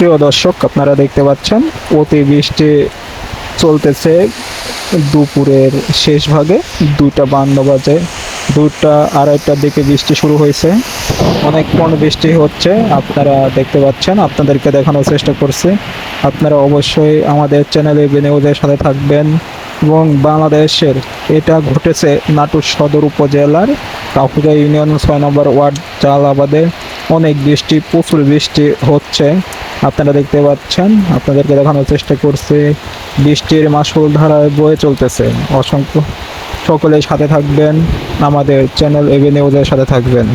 প্রিয় দর্শক, আপনারা দেখতে পাচ্ছেন অতি বৃষ্টি চলতেছে দুপুরের শেষ ভাগে। 2:52 বাজে, 2:30টার দিকে বৃষ্টি শুরু হয়েছে। অনেকক্ষণ বৃষ্টি হচ্ছে, আপনারা দেখতে পাচ্ছেন, আপনাদেরকে দেখানোর চেষ্টা করছি। আপনারা অবশ্যই আমাদের চ্যানেলে নিউজের সাথে থাকবেন। এবং বাংলাদেশের এটা ঘটেছে নাটোর সদর উপজেলার কাউখিয়া ইউনিয়ন 6 নম্বর ওয়ার্ড জালালাবাদে। অনেক বৃষ্টি, প্রচুর বৃষ্টি হচ্ছে, আপনারা দেখতে পাচ্ছেন। আপনাদেরকে দেখানোর চেষ্টা করছি, বৃষ্টির মাসুল ধারায় বয়ে চলতেছে। অসংখ্য সকলের সাথে থাকবেন, আমাদের চ্যানেল নিউজের সাথে থাকবেন।